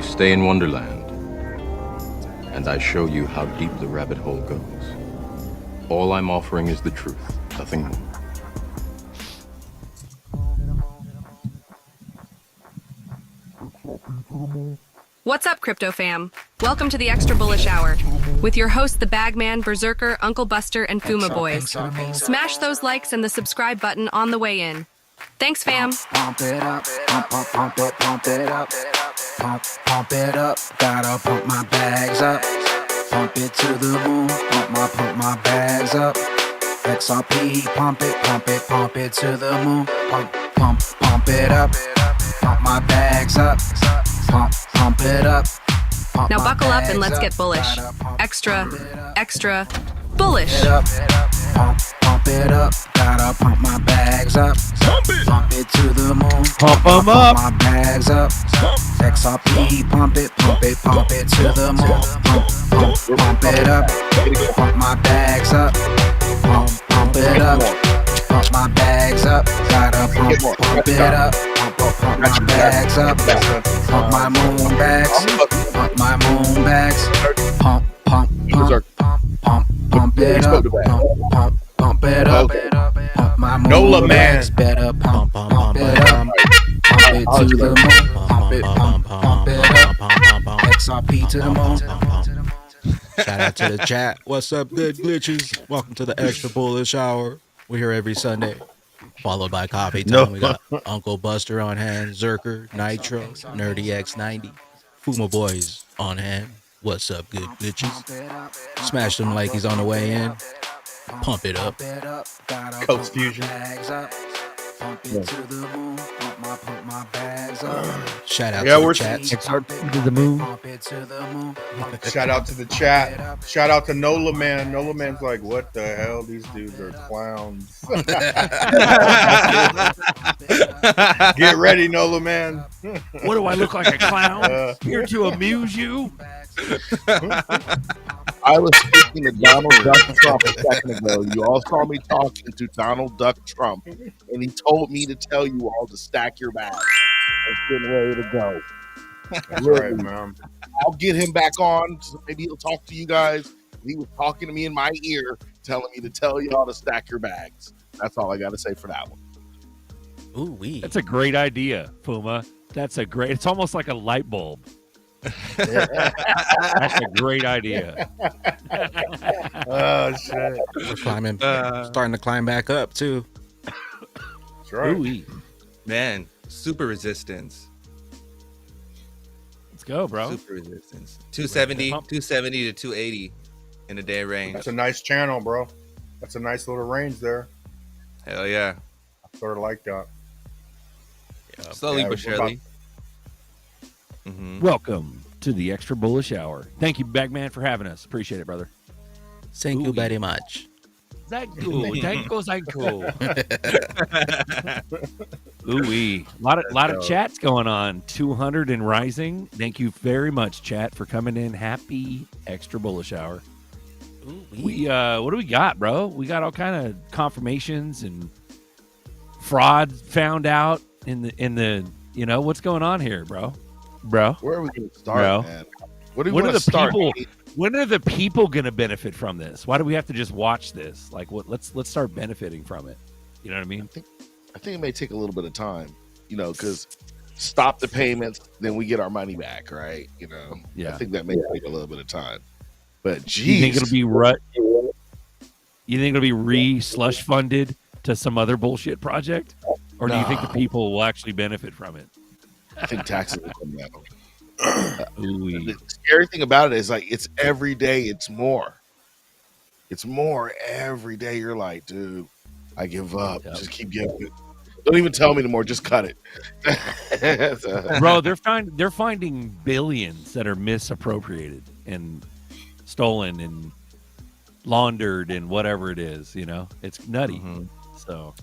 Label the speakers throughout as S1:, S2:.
S1: stay in Wonderland, and I show you how deep the rabbit hole goes. All I'm offering is the truth, nothing more.
S2: What's up, Crypto Fam? Welcome to the Extra Bullish Hour with your hosts, the Bagman, Berserker, Uncle Buster, and Fuma Boys. Smash those likes and the subscribe button on the way in. Thanks, fam.
S3: Pump it up, pump it up, pump it up. Gotta pump my bags up, pump it to the moon. Pump my bags up. XRP, pump it to the moon. Pump it up, pump my bags up, pump it up.
S2: Now buckle up and let's get bullish. Extra bullish.
S3: Pump it up, gotta pump my bags up. Pump it to the moon.
S4: Pump 'em up.
S3: My bags up. XRP, pump it to the moon. Pump it up. Pump my bags up. Pump it up. Pump my bags up. Gotta pump it up. Pump my bags up. Pump my moon bags. Pump my moon bags. Pump it up. Pump it up. Pump my moon bags. Better pump it up. Pump it to the moon. Pump it up. XRP to the moon.
S4: Shout out to the chat. What's up, good glitches? Welcome to the Extra Bullish Hour. We're here every Sunday, followed by coffee time. We got Uncle Buster on hand, Zerker, Nitro, Nerdy X90, Fuma Boys on hand. What's up, good glitches? Smash them like he's on the way in. Pump it up.
S5: Coast Fusion.
S3: Pump it to the moon. Pump my bags up.
S4: Shout out to the chat.
S6: To the moon.
S3: Pump it to the moon.
S5: Shout out to the chat. Shout out to Nola Man. Nola Man's like, what the hell? These dudes are clowns. Get ready, Nola Man.
S6: What do I look like, a clown? Here to amuse you?
S7: I was speaking to Donald Duck Trump a second ago. You all saw me talking to Donald Duck Trump, and he told me to tell you all to stack your bags. I was getting ready to go.
S5: That's right, man.
S7: I'll get him back on. So maybe he'll talk to you guys. He was talking to me in my ear, telling me to tell y'all to stack your bags. That's all I got to say for that one.
S4: Ooh wee.
S6: That's a great idea, Fuma. It's almost like a light bulb. That's a great idea.
S5: Oh, shit.
S4: We're climbing, starting to climb back up too.
S5: That's right.
S6: Ooh-wee.
S8: Man, super resistance.
S6: Let's go, bro.
S8: Super resistance. 270 to 280 in a day range.
S5: That's a nice channel, bro. That's a nice little range there.
S8: Hell yeah.
S5: I sort of like that.
S8: Slowly but surely.
S6: Welcome to the Extra Bullish Hour. Thank you, Bagman, for having us. Appreciate it, brother.
S4: Thank you very much.
S6: Thank you. Ooh-wee. Lot of chats going on. 200 and rising. Thank you very much, chat, for coming in. Happy Extra Bullish Hour. We what do we got, bro? We got all kind of confirmations and fraud found out in the what's going on here, bro?
S7: Where are we going to start, man?
S6: When are the people going to benefit from this? Why do we have to just watch this? Like, what? Let's start benefiting from it. You know what I mean?
S7: I think it may take a little bit of time, because stop the payments, then we get our money back, right?
S6: Yeah.
S7: I think that may take a little bit of time. But geez,
S6: you think it'll be re-slush funded to some other bullshit project, or do you think the people will actually benefit from it?
S7: I think taxes will come down. The scary thing about it is, like, it's every day. It's more every day. You're like, dude, I give up. Yep. Just keep giving it. Don't even tell me anymore. Just cut it.
S6: Bro, they're finding billions that are misappropriated and stolen and laundered and whatever it is. It's nutty. So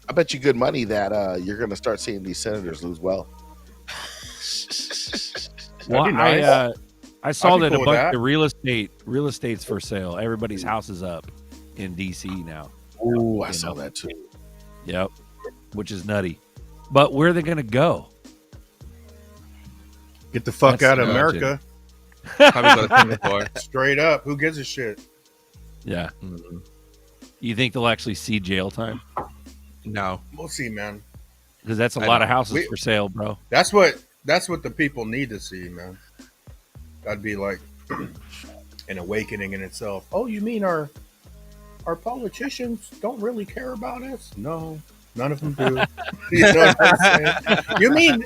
S7: I bet you good money that you're going to start seeing these senators lose wealth.
S6: Well, nice. I saw that a bunch of real estate's for sale. Everybody's house is up in DC now.
S7: Oh, I saw that too.
S6: Yep, which is nutty. But where are they going to go?
S5: Get the fuck
S6: That's
S5: out of
S6: imagine.
S5: America.
S8: Probably go to Singapore.
S5: Straight up. Who gives a shit?
S6: Yeah.
S8: Mhm.
S6: You think they'll actually see jail time?
S8: No.
S5: We'll see, man.
S6: Because that's a
S8: I
S6: lot of
S8: know.
S6: houses for sale, bro.
S5: That's what the people need to see, man. That'd be like an awakening in itself. Oh, you mean our politicians don't really care about us? No, none of them do. You know what I'm saying? You mean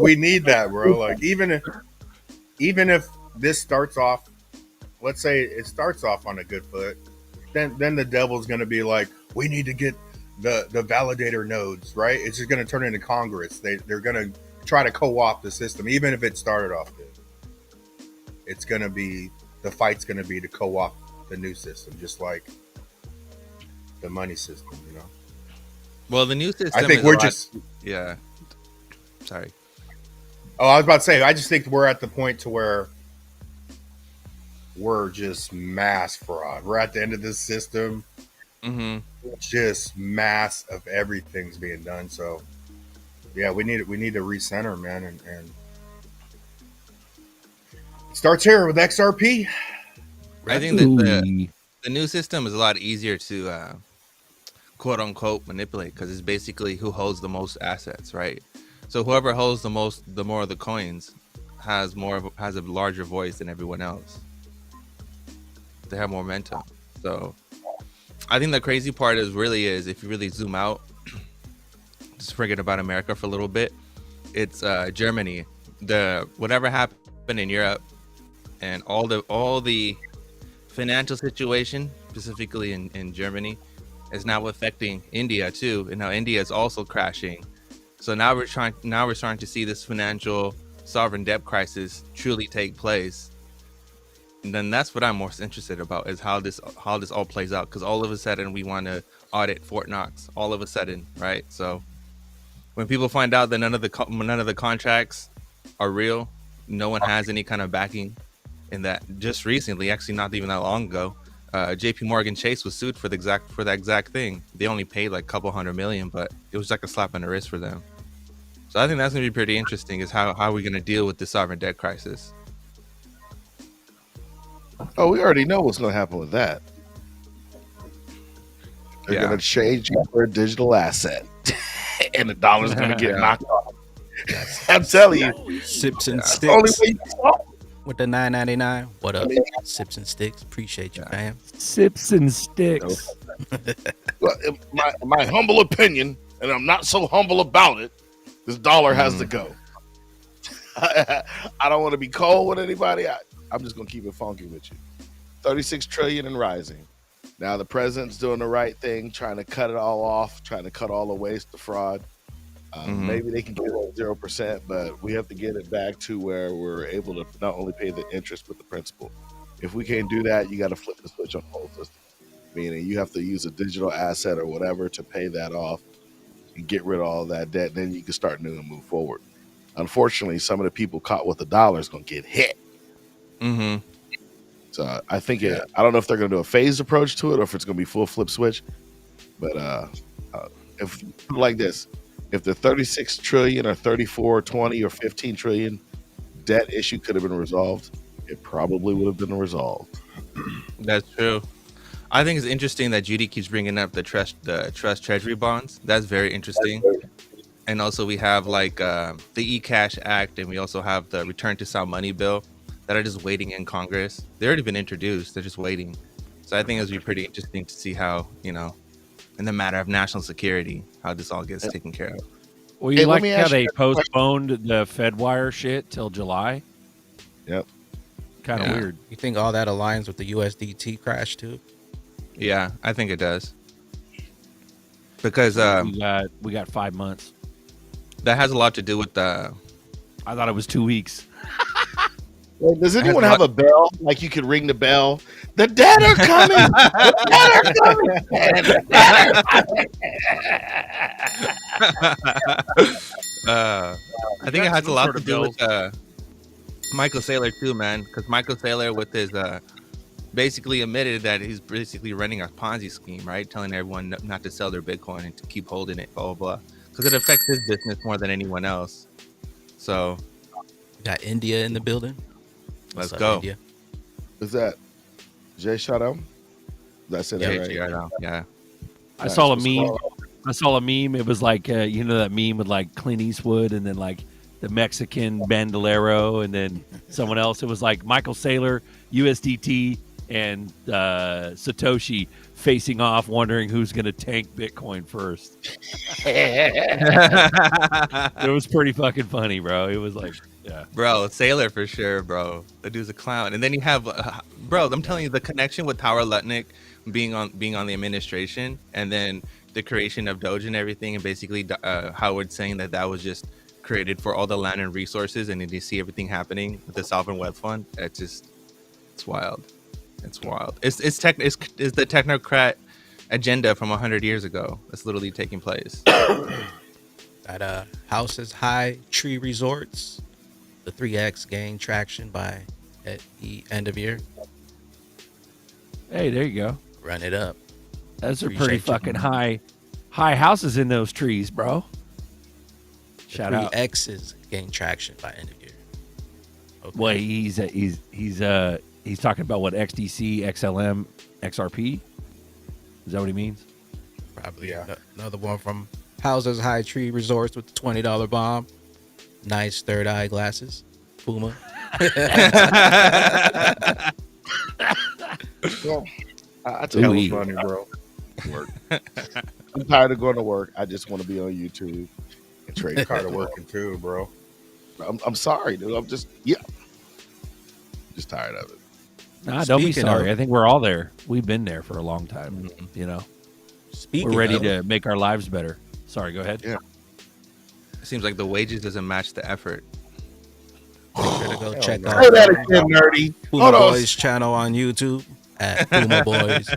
S5: we need that, bro. Like even if this starts off, let's say it starts off on a good foot, then the devil's gonna be like, we need to get the validator nodes, right? It's just gonna turn into Congress. They're gonna try to co-opt the system, even if it started off good. It's gonna be the fight's gonna be to co-opt the new system, just like the money system,
S8: Well, the new system.
S5: I think
S8: is
S5: we're
S8: a lot-
S5: just.
S8: Yeah. Sorry.
S5: Oh, I was about to say. I just think we're at the point to where we're just mass fraud. We're at the end of this system.
S8: Mm-hmm.
S5: Just mass of everything's being done. So, yeah, we need to recenter, man, and it starts here with XRP.
S8: I think that the new system is a lot easier to quote unquote manipulate because it's basically who holds the most assets, right? So whoever holds the more of the coins has a larger voice than everyone else. They have more momentum. So I think the crazy part is if you really zoom out, just forget about America for a little bit. It's Germany. Whatever happened in Europe and all the financial situation, specifically in Germany, is now affecting India too, and now India is also crashing. So now we're starting to see this financial sovereign debt crisis truly take place. And then that's what I'm most interested about is how this all plays out, because all of a sudden we want to audit Fort Knox. All of a sudden, right? So when people find out that none of the contracts are real, no one has any kind of backing. In that, just recently, actually not even that long ago, JP Morgan Chase was sued for that exact thing. They only paid like a couple $100 million, but it was like a slap on the wrist for them. So I think that's gonna be pretty interesting. Is how are we gonna deal with the sovereign debt crisis?
S7: Oh, we already know what's going to happen with that. They're going to change you for a digital asset, and the dollar's going to get knocked off. I'm telling you,
S4: Sips and
S7: that's the only
S4: sticks
S7: way you can solve it.
S4: with the $9.99. What up? Sips and sticks. Appreciate you, fam.
S6: Sips and sticks.
S7: Well, in my humble opinion, and I'm not so humble about it, this dollar has to go. I don't want to be cold with anybody. I'm just going to keep it funky with you. 36 trillion and rising. Now the president's doing the right thing, trying to cut it all off, trying to cut all the waste, the fraud. Maybe they can get it at 0%, but we have to get it back to where we're able to not only pay the interest, but the principal. If we can't do that, you got to flip the switch on the whole system. Meaning you have to use a digital asset or whatever to pay that off and get rid of all that debt. And then you can start new and move forward. Unfortunately, some of the people caught with the dollar is going to get hit.
S8: Mm-hmm.
S7: So I think I don't know if they're going to do a phased approach to it or if it's going to be full flip switch. But if like this, if the 36 trillion or 34, 20 or 15 trillion debt issue could have been resolved, it probably would have been resolved.
S8: That's true. I think it's interesting that Judy keeps bringing up the trust treasury bonds. That's very interesting. And also we have like the eCash Act, and we also have the Return to Sound Money bill that are just waiting in Congress. They've already been introduced. They're just waiting. So I think it'll be pretty interesting to see how, in the matter of national security, how this all gets taken care of.
S6: Well, you like how they postponed the FedWire shit till July?
S7: Yep.
S6: Kind of weird.
S4: You think all that aligns with the USDT crash too?
S8: Yeah, I think it does. Because
S6: we got 5 months.
S8: That has a lot to do with the.
S6: I thought it was 2 weeks.
S7: Well, does anyone have a bell? Like you could ring the bell. The dead are coming. The dead are coming.
S8: I think it has a lot to do with Michael Saylor too, man. Because Michael Saylor, with his basically admitted that he's basically running a Ponzi scheme, right? Telling everyone not to sell their Bitcoin and to keep holding it, blah blah blah, because it affects his business more than anyone else. So
S4: We got India in the building.
S8: Let's
S4: What's up,
S8: go.
S4: India?
S7: Is that Jay Shadow? Did I say that right?
S8: Yeah.
S6: I saw a
S7: Nice.
S6: meme. I saw a meme. It was like you know that meme with like Clint Eastwood and then like the Mexican bandolero and then someone else. It was like Michael Saylor, USDT, and Satoshi facing off, wondering who's going to tank Bitcoin first. It was pretty fucking funny, bro. It was like, yeah,
S8: Bro, Sailor for sure, bro. The dude's a clown. And then you have, bro, I'm telling you, the connection with Tower Lutnick being on the administration, and then the creation of Doge and everything, and basically Howard saying that was just created for all the land and resources, and then you see everything happening with the Sovereign Wealth Fund. It's wild. It's wild. It's the technocrat agenda from 100 years ago that's literally taking place.
S4: Got Houses High Tree Resorts. The 3X gained traction by at the end of year.
S6: hey, there you go.
S4: Run it up.
S6: Those are
S4: Appreciate
S6: pretty
S4: you.
S6: fucking high houses in those trees, bro. Shout out.
S4: 3X's gained traction by end of year. Okay.
S6: Well, he's talking about what XDC, XLM, XRP. Is that what he means?
S4: Probably
S5: Yeah.
S4: another one from Houses High Tree Resorts with the $20 bomb. Nice third eye glasses. Puma.
S7: Well, I tell you,
S5: That was funny, bro.
S7: work. I'm tired of going to work. I just want to be on YouTube and trade
S5: Tired
S7: cards.
S5: of working too, bro.
S7: I'm sorry, dude. I'm just just tired of it.
S6: Nah, don't be
S4: Speaking
S6: sorry.
S4: of-
S6: I think we're all there. We've been there for a long time. You know,
S4: Speaking
S6: we're ready
S4: of,
S6: to make our lives better. Sorry, go ahead.
S7: Yeah.
S8: It seems like the wages doesn't match the effort.
S4: make sure to go
S5: Hell
S4: check
S5: no.
S4: out
S7: Say that again, nerdy.
S4: Puma
S7: Hold on.
S4: Boys channel on YouTube at Puma Boys.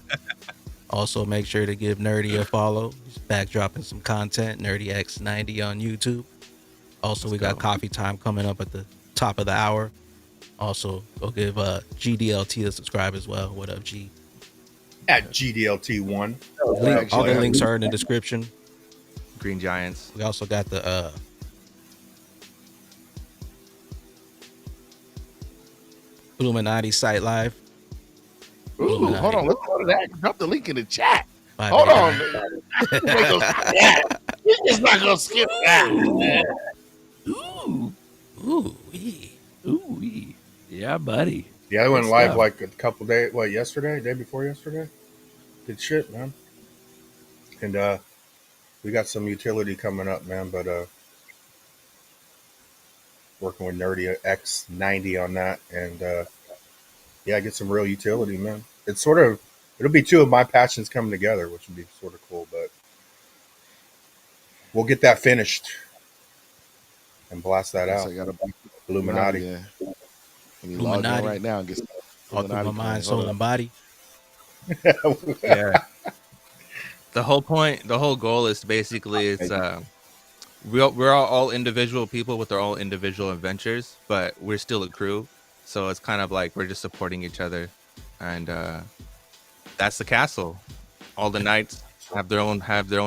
S4: Also, make sure to give Nerdy a follow. He's back dropping some content. NerdyX90 on YouTube. Also, we got coffee time coming up at the top of the hour. Also, go give GDLT a subscribe as well. What up, G?
S5: At GDLT1.
S4: All the links are in the description.
S8: Green Giants.
S4: We also got the Illuminati site live.
S7: Ooh, hold on. Let's go to that. Drop the link in the chat.
S4: Live
S7: Hold on.
S4: anytime.
S7: We're just not gonna skip that.
S6: Ooh,
S4: Ooh, wee.
S6: ooh, yeah, buddy.
S5: Yeah, I went
S6: Good
S5: live
S6: stuff.
S5: like a couple days. What, yesterday? Day before yesterday? Good shit, man. And we got some utility coming up, man. But working with Nerdy X90 on that, and yeah, get some real utility, man. It's sort of it'll be two of my passions coming together, which would be sort of cool. But we'll get that finished and blast that out.
S7: I got a
S5: Illuminati.
S7: Yeah. Can you log in
S4: Illuminati.
S7: right now and get
S4: All through my
S7: Illuminati
S4: mind,
S7: coin?
S4: soul,
S7: Hold
S4: and body.
S8: Yeah. The whole goal is basically it's we're all individual people with our own individual adventures, but we're still a crew. So it's kind of like we're just supporting each other, and that's the castle. All the knights have their own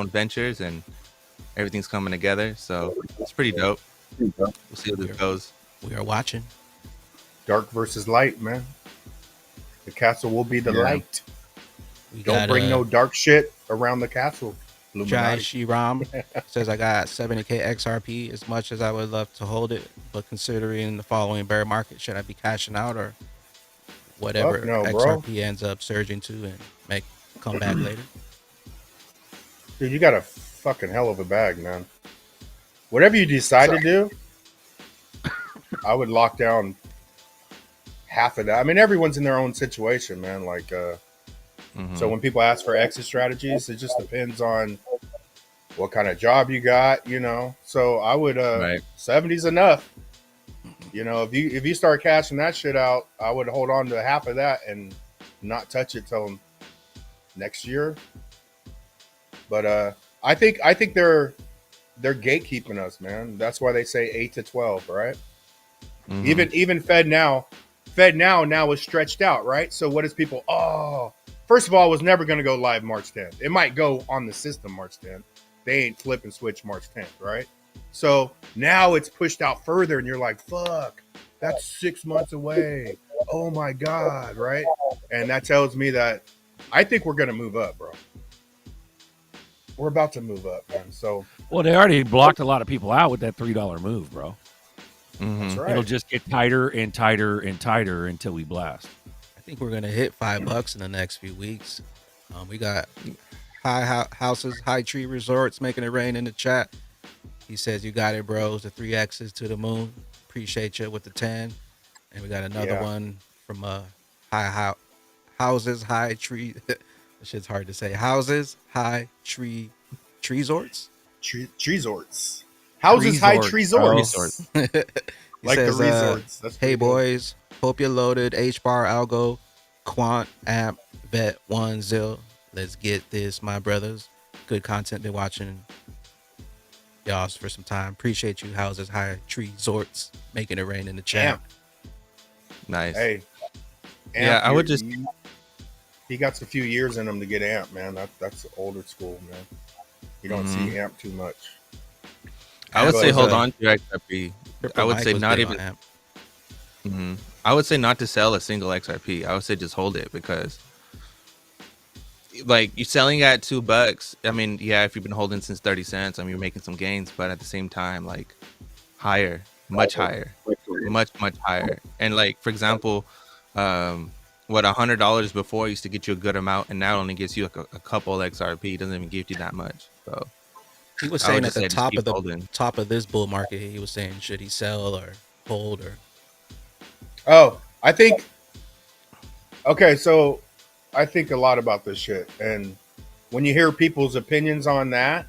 S8: ventures, and everything's coming together. So it's pretty dope. We'll see how this goes.
S4: We are watching.
S5: Dark versus light, man. The castle will be the
S7: Yeah.
S5: light.
S4: We
S5: Don't
S4: got,
S5: bring no dark shit around the castle.
S4: Jai
S5: Illuminati.
S4: Shiram says I got 70K XRP. As much as I would love to hold it, but considering the following bear market, should I be cashing out or whatever
S5: Fuck no, bro.
S4: XRP ends up surging to and make come back later?
S5: Dude, you got a fucking hell of a bag, man. Whatever you decide to do, I would lock down half of that. I mean, everyone's in their own situation, man. Like, so when people ask for exit strategies, it just depends on what kind of job you got, you know. So I would,
S8: Right.
S5: 70's enough. You know, if you start cashing that shit out, I would hold on to half of that and not touch it till next year. But I think they're gatekeeping us, man. That's why they say 8 to 12, right? Even Fed now is stretched out, right? So what is people? First of all, it was never going to go live March 10th. It might go on the system March 10th. They ain't flip and switch March 10th, right? So now it's pushed out further, and you're like, fuck. That's 6 months away. Oh my God, right? And that tells me that I think we're gonna move up, bro. We're about to move up, man. So
S6: Well, they already blocked a lot of people out with that $3 move, bro.
S5: that's right.
S6: It'll just get tighter and tighter and tighter until we blast.
S4: I think we're gonna hit $5 in the next few weeks. We got houses, high tree resorts making it rain in the chat. He says, "You got it, bros. The 3X's to the moon. Appreciate you with the 10." And we got another one from houses, high tree. That shit's hard to say. Houses, high tree, treesorts.
S5: Treesorts. Houses, high treesorts.
S4: He
S5: Like
S4: says,
S5: the resorts. That's
S4: hey
S5: pretty good.
S4: boys, hope you're loaded. H-bar, algo, quant, amp, vet, 1 zil. Let's get this, my brothers. Good content. Been watching y'all for some time. Appreciate you, houses, high tree resorts, making it rain in the chat.
S5: Amp.
S8: Nice.
S5: Hey. Amp,
S8: Yeah, I would just.
S5: He got a few years in him to get amp, man. That's older school, man. You don't see amp too much.
S8: I would
S5: But,
S8: say hold on to your XRP. I would
S4: Mike
S8: say
S4: was
S8: not
S4: big on
S8: even.
S4: amp.
S8: I would say not to sell a single XRP. I would say just hold it because, like, you're selling at $2. I mean, yeah, if you've been holding since 30 cents, I mean, you're making some gains, but at the same time, like, higher, much higher, much higher. And like, for example, what $100 before used to get you a good amount, and now only gets you like a couple XRP. Doesn't even give you that much. So
S4: He was
S8: I would
S4: saying at
S8: just
S4: the
S8: say just
S4: top
S8: keep
S4: of the
S8: holding.
S4: top of this bull market, he was saying, should he sell or hold or?
S5: Oh, I think. Okay, so I think a lot about this shit, and when you hear people's opinions on that,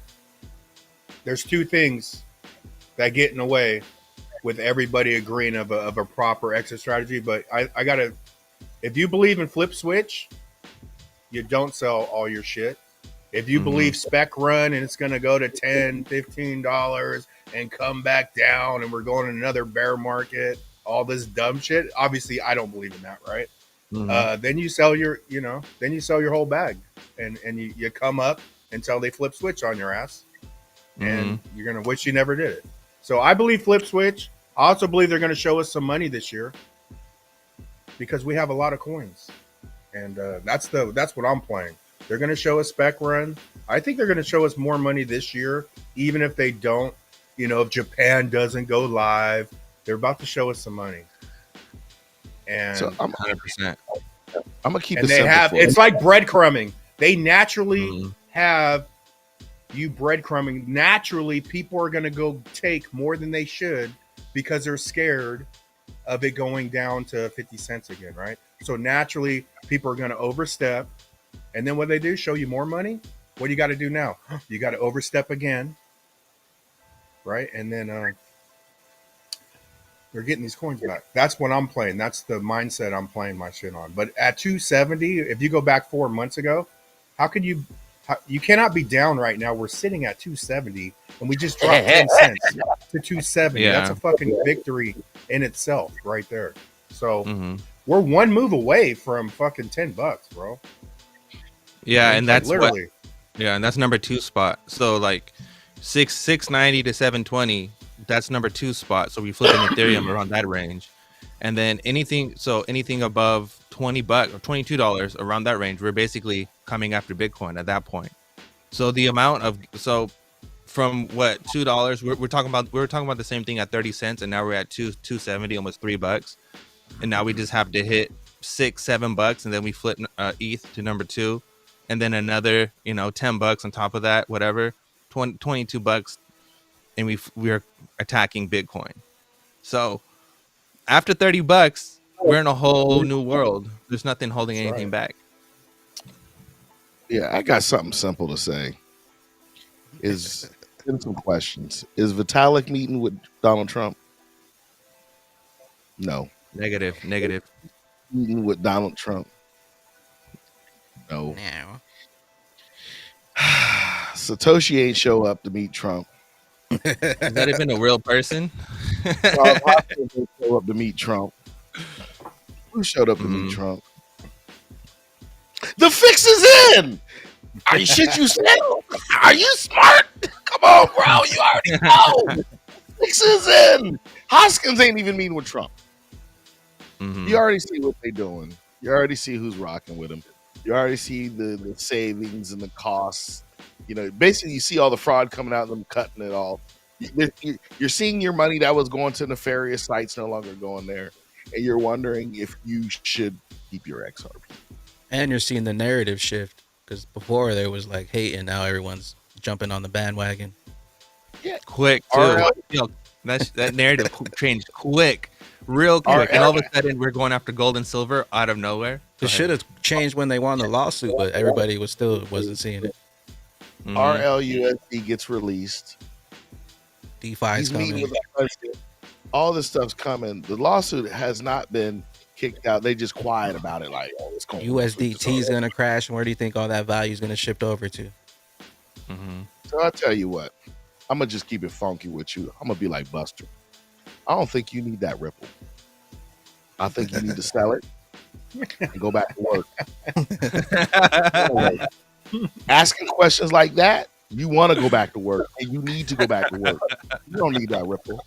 S5: there's two things that get in the way with everybody agreeing of a proper exit strategy. But I gotta, if you believe in flip switch, you don't sell all your shit. If you believe spec run and it's gonna go to $10, $15 and come back down and we're going in another bear market, all this dumb shit. Obviously, I don't believe in that, right? Then you sell your, then you sell your whole bag, and you come up until they flip switch on your ass, and you're gonna wish you never did it. So I believe flip switch. I also believe they're gonna show us some money this year because we have a lot of coins, and that's what I'm playing. They're gonna show us spec run. I think they're gonna show us more money this year, even if they don't. If Japan doesn't go live, they're about to show us some money. And
S7: So I'm
S8: 100%.
S7: I'm gonna keep
S5: and
S7: it
S5: they
S7: simple
S5: have
S7: for
S5: it's
S7: you.
S5: like breadcrumbing. They naturally have you breadcrumbing. Naturally, people are going to go take more than they should because they're scared of it going down to 50 cents again, right? So naturally, people are going to overstep, and then what they do, show you more money. What do you got to do now? You got to overstep again, right? And then they're getting these coins back. That's what I'm playing. That's the mindset I'm playing my shit on. But at 270, if you go back 4 months ago, how could you cannot be down right now. We're sitting at 270 and we just dropped 10 cents to 270.
S8: Yeah.
S5: That's a fucking victory in itself right there. So we're one move away from fucking $10, bro.
S8: Yeah, and that's
S5: literally.
S8: And that's number 2 spot. So like 690 to 720, that's number 2 spot. So we flipping Ethereum around that range. And then anything above $20 or $22 around that range, we're basically coming after Bitcoin at that point. So the amount of from what $2, we were talking about the same thing at 30 cents, and now we're at 270, almost $3. And now we just have to hit $6-7, and then we flip ETH to number 2, and then another $10 on top of that, whatever, $22, and we're attacking Bitcoin. So after $30, we're in a whole new world. There's nothing holding anything back.
S7: Yeah, I got something simple to say. Is some questions. Is Vitalik meeting with Donald Trump? No.
S8: Negative.
S7: Meeting with Donald Trump? No.
S4: Now.
S7: Satoshi ain't show up to meet Trump.
S8: Has that even a real person?
S7: Charles Hopkins didn't show up to meet Trump. Who showed up to meet Trump? The fix is in. Are you shit you said? Are you smart? Come on, bro. You already know. Fix is in. Hoskins ain't even meeting with Trump. You already see what they're doing. You already see who's rocking with them. You already see the savings and the costs. Basically, you see all the fraud coming out and them cutting it all. You're seeing your money that was going to nefarious sites no longer going there, and you're wondering if you should keep your XRP.
S4: And you're seeing the narrative shift, because before there was like hate, and now everyone's jumping on the bandwagon.
S7: Yeah,
S8: quick too. That narrative changed quick, real quick, and all of a sudden we're going after gold and silver out of nowhere.
S4: It should have changed when they won the lawsuit, but everybody wasn't seeing it.
S7: RLUSD gets released.
S4: DeFi's coming.
S7: With the president. All this stuff's coming. The lawsuit has not been kicked out. They just quiet about it. Like, it's going.
S4: USDT is gonna crash, and where do you think all that value is gonna shift over to?
S7: So I'll tell you what. I'm gonna just keep it funky with you. I'm gonna be like Buster. I don't think you need that Ripple. I think you need to sell it and go back to work. Asking questions like that, you want to go back to work, and you need to go back to work. You don't need that Ripple.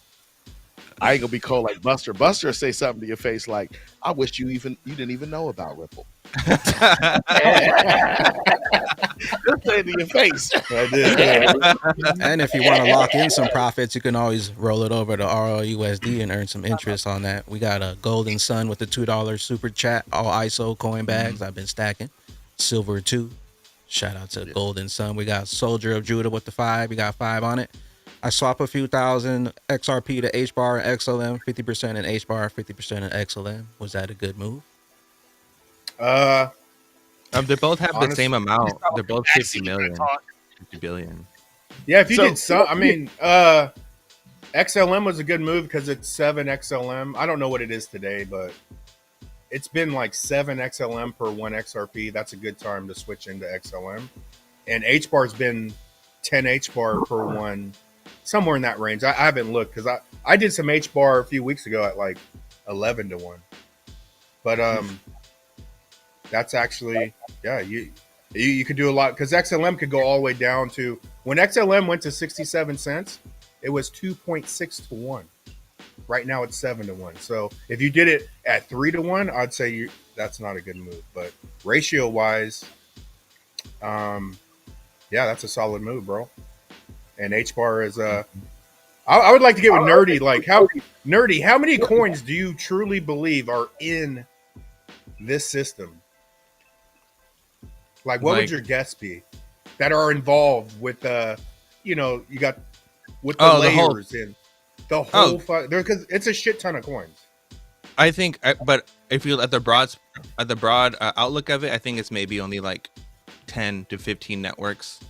S7: I ain't gonna be cold like Buster. Buster will say something to your face like, "I wish you didn't even know about Ripple." Just say it to your face.
S4: And if you want to lock in some profits, you can always roll it over to RLUSD and earn some interest on that. We got a Golden Sun with the $2 super chat, all ISO coin bags. I've been stacking. Silver 2. Shout out to Golden Sun. We got Soldier of Judah with the 5. We got 5 on it. I swap a few thousand XRP to HBAR and XLM, 50% in HBAR, 50% in XLM. Was that a good move?
S8: They both have the same amount. They're both 50 million, 50 billion.
S5: Yeah, if you did some, I mean, XLM was a good move because it's 7 XLM. I don't know what it is today, but it's been like 7 XLM per 1 XRP. That's a good time to switch into XLM. And HBAR's been 10 HBAR per 1, somewhere in that range. I haven't looked because I did some HBAR a few weeks ago at like 11 to 1. But that's actually, yeah, you could do a lot because XLM could go all the way down to, when XLM went to 67 cents, it was 2.6 to 1. Right now it's 7 to 1. So if you did it at 3 to 1, I'd say that's not a good move. But ratio wise, yeah, that's a solid move, bro. And HBAR is I would like to get with Nerdy. Like, how many coins do you truly believe are in this system? Like, what would your guess be that are involved with you got with the layers and the whole because it's a shit ton of coins.
S8: I think, but if you at the broad outlook of it, I think it's maybe only like 10 to 15 networks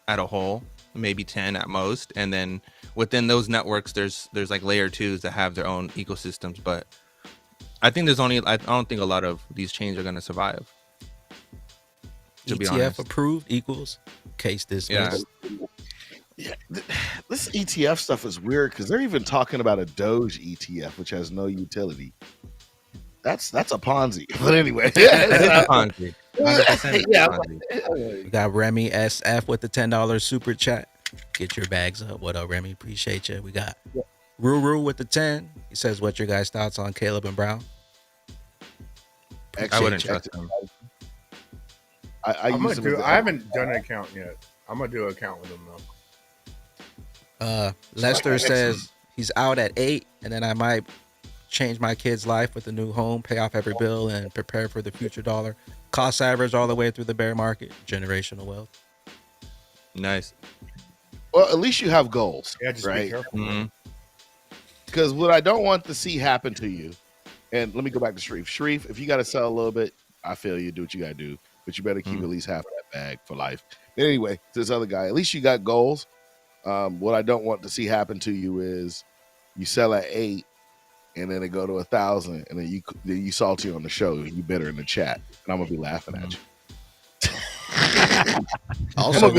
S8: at a whole, maybe 10 at most, and then within those networks, there's like layer 2s that have their own ecosystems. But I think I don't think a lot of these chains are going to survive.
S4: ETF approved equals case dismissed.
S7: Yeah, this ETF stuff is weird because they're even talking about a Doge ETF, which has no utility. That's a Ponzi. But anyway,
S8: it's a Ponzi. 100% Ponzi.
S4: We got Remy SF with the $10 super chat. Get your bags up. What up, Remy? Appreciate you. We got Ruru with the 10. He says, "What's your guys' thoughts on Caleb and Brown?"
S8: I wouldn't trust him.
S5: I haven't done an account yet. I'm gonna do an account with him though.
S4: Lester says he's out at 8, and then I might change my kid's life with a new home, pay off every bill, and prepare for the future dollar. Cost average all the way through the bear market. Generational wealth.
S8: Nice.
S7: Well, at least you have goals.
S5: Yeah, just
S7: right?
S5: be careful.
S8: Mm-hmm.
S7: Because what I don't want to see happen to you, and let me go back to Sharif. Sharif, if you got to sell a little bit, I feel you do what you got to do, but you better keep at least half of that bag for life. But anyway, to this other guy, at least you got goals. What I don't want to see happen to you is you sell at 8 and then it go to 1,000 and then you salty on the show and you bitter in the chat and I'm gonna be laughing at you.
S4: Also,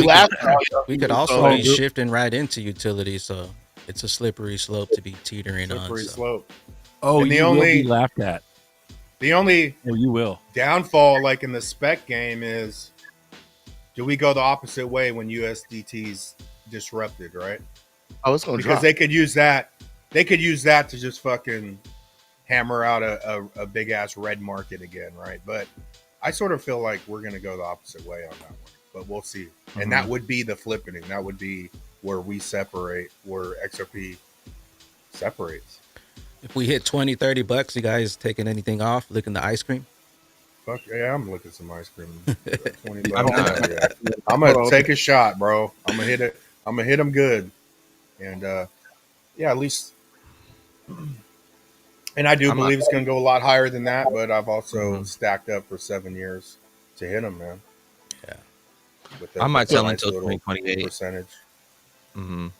S4: we could also be shifting right into utility, so it's a slippery slope to be teetering on.
S5: Slippery slope.
S6: Oh,
S5: and
S6: you will be laughed at.
S5: The only
S6: you will
S5: downfall, like in the spec game, is do we go the opposite way when USDT's disrupted, right?
S7: Oh, it's going to
S5: because
S7: drop.
S5: they could use that. They could use that to just fucking hammer out a big ass red market again, right? But I sort of feel like we're going to go the opposite way on that one, but we'll see. And that would be the flipping. That would be where we separate, where XRP separates.
S4: If we hit 20, 30 bucks, you guys taking anything off? Licking the ice cream?
S5: Fuck yeah, I'm looking some ice cream. 20 bucks. Yeah. I'm gonna take a shot, bro. I'm gonna hit it. I'm gonna hit them good, and yeah, at least. And I do believe it's gonna go a lot higher than that, but I've also stacked up for 7 years to hit them, man.
S4: Yeah,
S8: I might sell until 2028
S5: percentage.
S8: I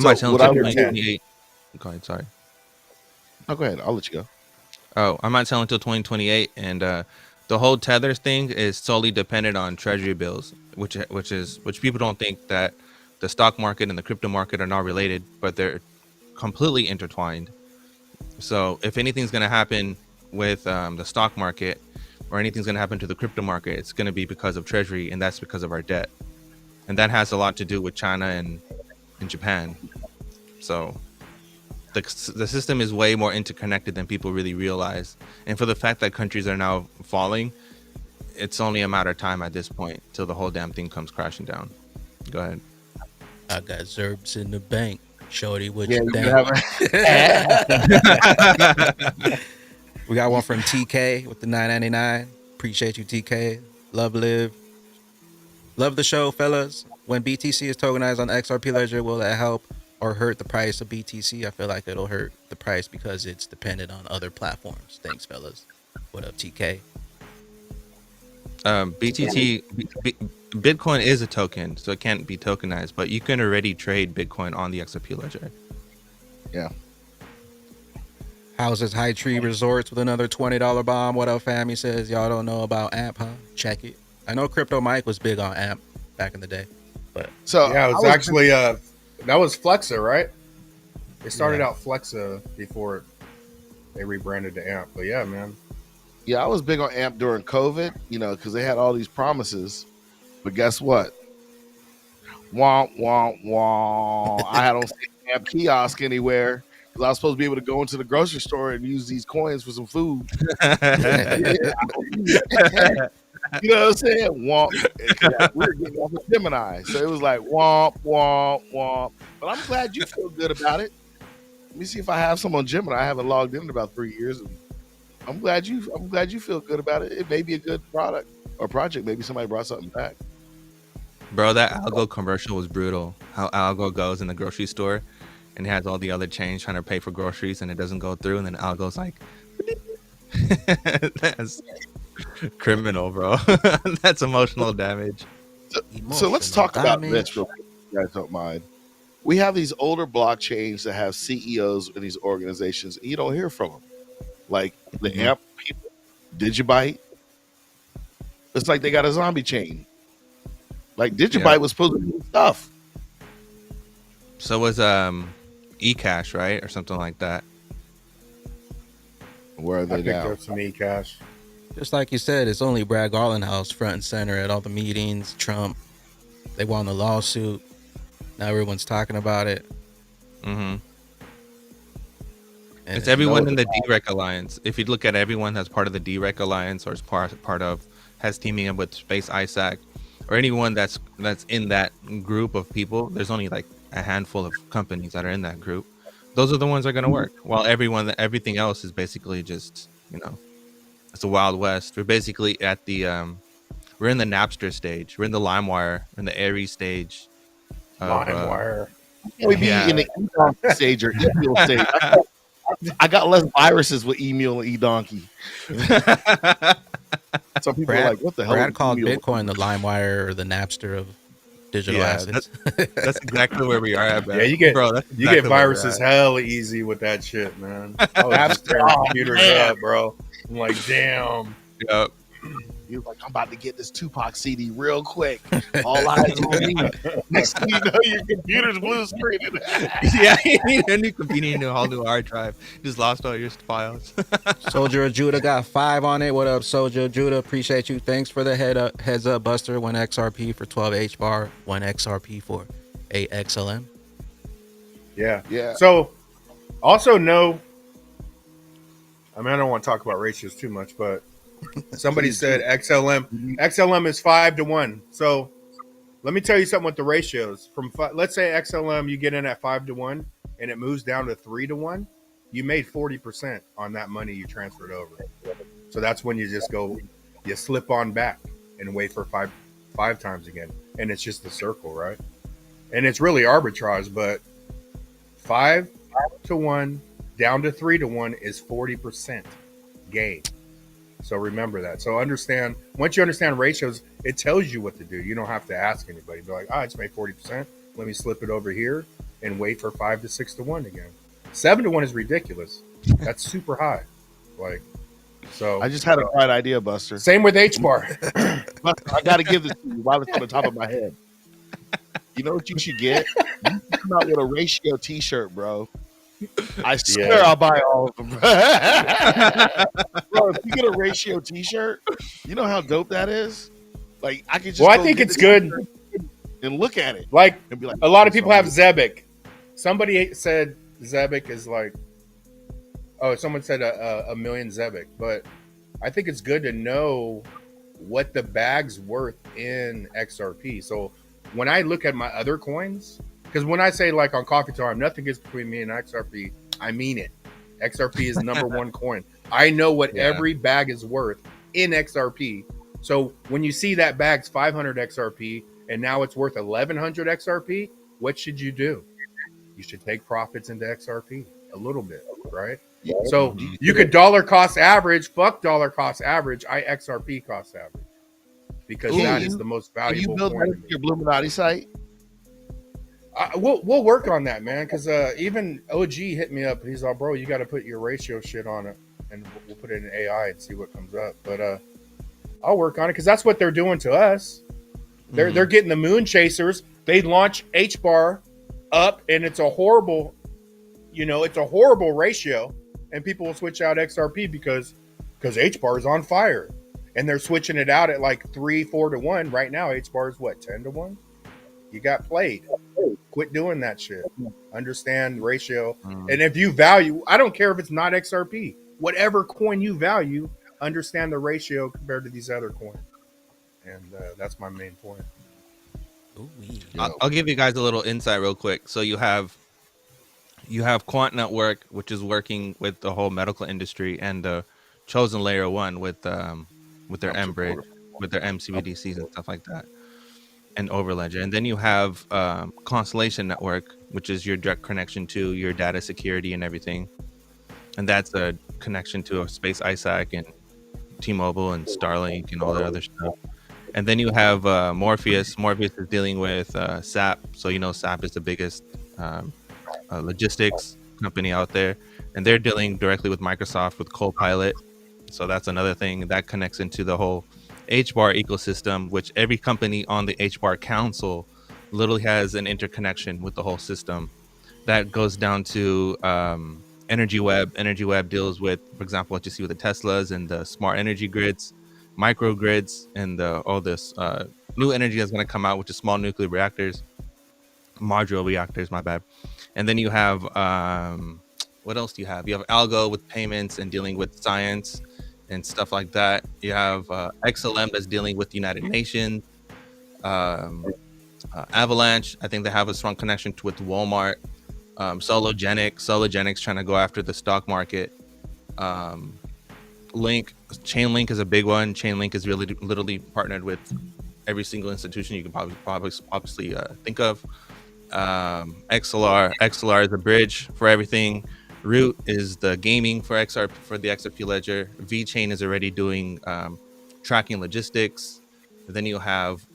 S8: might sell until 2028. Go ahead, sorry.
S7: Oh, go ahead. I'll let you go.
S8: Oh, I might sell until 2028, and the whole tether thing is solely dependent on treasury bills, which people don't think that the stock market and the crypto market are not related, but they're completely intertwined. So if anything's going to happen with the stock market, or anything's going to happen to the crypto market, it's going to be because of treasury, and that's because of our debt, and that has a lot to do with China and Japan. So the system is way more interconnected than people really realize. And for the fact that countries are now falling, it's only a matter of time at this point till the whole damn thing comes crashing down. Go ahead.
S4: I got Zerbs in the bank. Shorty, what
S7: Yeah,
S4: you think? We got one from TK with the $9.99. Appreciate you, TK. Love live. Love the show, fellas. When BTC is tokenized on XRP Ledger, will that help or hurt the price of BTC? I feel like it'll hurt the price because it's dependent on other platforms. Thanks, fellas. What up, TK?
S8: Bitcoin is a token, so it can't be tokenized, but you can already trade Bitcoin on the XRP Ledger.
S7: Yeah.
S4: Houses High Tree Resorts with another $20 bomb. What up, fam? He says, y'all don't know about AMP, huh? Check it. I know Crypto Mike was big on AMP back in the day, but
S7: So
S5: yeah, it was actually that was Flexa, right? It started out Flexa before they rebranded to AMP. But yeah, man.
S7: Yeah, I was big on AMP during COVID, because they had all these promises. But guess what? Womp, womp, womp. I don't see an AMP kiosk anywhere because I was supposed to be able to go into the grocery store and use these coins for some food. You know what I'm saying? Womp. We were getting off of Gemini. So it was like womp, womp, womp. But I'm glad you feel good about it. Let me see if I have some on Gemini. I haven't logged in about 3 years. And I'm glad you feel good about it. It may be a good product or project. Maybe somebody brought something back.
S8: Bro, that Algo commercial was brutal. How Algo goes in the grocery store and has all the other change trying to pay for groceries and it doesn't go through, and then Algo's like, that's criminal, bro. That's emotional damage.
S7: So let's talk about this real quick, if you guys don't mind. We have these older blockchains that have CEOs in these organizations, and you don't hear from them. Like the AMP people, Digibyte. It's like they got a zombie chain. Like Digibyte was supposed to do stuff.
S8: So was eCash, right? Or something like that.
S7: Where are
S5: I
S7: they
S5: picked
S7: now?
S5: up some eCash.
S4: just like you said, it's only Brad Garlinghouse front and center at all the meetings. Trump, they won the lawsuit. Now everyone's talking about it.
S8: Mm-hmm.
S4: And
S8: It's everyone in the DREC Alliance. If you look at everyone that's part of the DREC Alliance or is part of, has teaming up with Space ISAC, or anyone that's in that group of people, there's only like a handful of companies that are in that group. Those are the ones that are going to work. While everything else is basically just, it's a Wild West. We're basically at the, we're in the Napster stage. We're in the LimeWire, in the Aries stage.
S5: LimeWire.
S7: We be in the e-donkey stage or email stage. I got less viruses with email and e-donkey. Some people are like, what the hell?
S4: Brad
S7: is
S4: called
S7: email?
S4: Bitcoin the LimeWire or the Napster of digital
S8: Yeah,
S4: assets.
S8: That's exactly where we are at, man.
S5: Yeah, you get
S8: Bro, that's
S5: you
S8: exactly
S5: get
S8: where we're
S5: viruses
S8: at.
S5: hell easy with that shit, man. I was just tearing computers up, bro. I'm like, damn.
S8: Yep.
S7: You're like, I'm about to get this Tupac CD real quick. All eyes on me. Next thing you know, your computer's blue screen.
S8: Yeah, you need a new computer, you need a whole new hard drive. Just lost all your files.
S4: Soldier of Judah got 5 on it. What up, Soldier of Judah? Appreciate you. Thanks for the heads up, Buster. 1 XRP for 12 H bar. 1 XRP for 8 XLM.
S5: Yeah.
S7: Yeah.
S5: So also know I mean, I don't want to talk about ratios too much, but somebody said XLM is 5-1. So let me tell you something with the ratios. Let's say XLM, you get in at 5-1, and it moves down to 3-1. You made 40% on that money you transferred over. So that's when you just go, you slip on back and wait for five times again, and it's just a circle, right? And it's really arbitrage, but 5-1 down to 3-1 is 40% gain. So remember that. So once you understand ratios, it tells you what to do. You don't have to ask anybody. Be like, I just made 40%. Let me slip it over here and wait for 5 to 6-1 again. 7-1 is ridiculous. That's super high. So
S7: I just had a bright idea, Buster.
S5: Same with H bar.
S7: I got to give this to you while it's on the top of my head. You know what you should get? You should come out with a ratio T-shirt, bro. I swear I'll buy all of them. Bro, if you get a ratio T-shirt, you know how dope that is? Like, I could just
S5: I think it's good.
S7: And look at it.
S5: And
S7: be like,
S5: a lot of people have Zebic. Somebody said Zebic is someone said a million Zebic. But I think it's good to know what the bag's worth in XRP. So when I look at my other coins, because when I say on Coffee Time, nothing gets between me and XRP, I mean it. XRP is number one coin. I know what every bag is worth in XRP. So when you see that bag's 500 XRP and now it's worth 1,100 XRP, what should you do? You should take profits into XRP a little bit, right? Yeah. So you could dollar cost average, fuck dollar cost average, I XRP cost average. Because that is the most valuable coin.
S7: Can you build your Illuminati site?
S5: We'll work on that, man. Because even OG hit me up. He's all, bro, you got to put your ratio shit on it, and we'll put it in AI and see what comes up. But I'll work on it because that's what they're doing to us. They're getting the moon chasers. They launch H bar up, and it's a horrible, ratio, and people will switch out XRP because H bar is on fire, and they're switching it out at 3-4-1 right now. H bar is what, 10-1? You got played. Quit doing that shit. Understand ratio. And if you value, I don't care if it's not XRP, whatever coin you value, understand the ratio compared to these other coins. And that's my main point.
S8: I'll give you guys a little insight real quick. So you have Quant Network, which is working with the whole medical industry, and the Chosen Layer 1 with their mBridge, with their MCBDCs and stuff like that, and Overledger. And then you have Consellation Network, which is your direct connection to your data security and everything. And that's a connection to a Space ISAC and T-Mobile and Starlink and all that other stuff. And then you have Morpheus. Morpheus is dealing with SAP. So, SAP is the biggest logistics company out there. And they're dealing directly with Microsoft with Copilot. So that's another thing that connects into the whole HBAR ecosystem, which every company on the HBAR council literally has an interconnection with the whole system. That goes down to Energy Web. Energy Web deals with, for example, what you see with the Teslas and the smart energy grids, microgrids, and all this new energy that's going to come out, which is small nuclear reactors, modular reactors, my bad. And then you have, what else do you have? You have Algo with payments and dealing with science and stuff like that. You have XLM that's dealing with the United Nations. Avalanche, I think they have a strong connection with Walmart. Sologenics trying to go after the stock market. Chainlink is a big one. Chainlink is really literally partnered with every single institution you can probably think of. XLR is a bridge for everything. Root is the gaming for the XRP ledger. VeChain is already doing tracking logistics. Then you have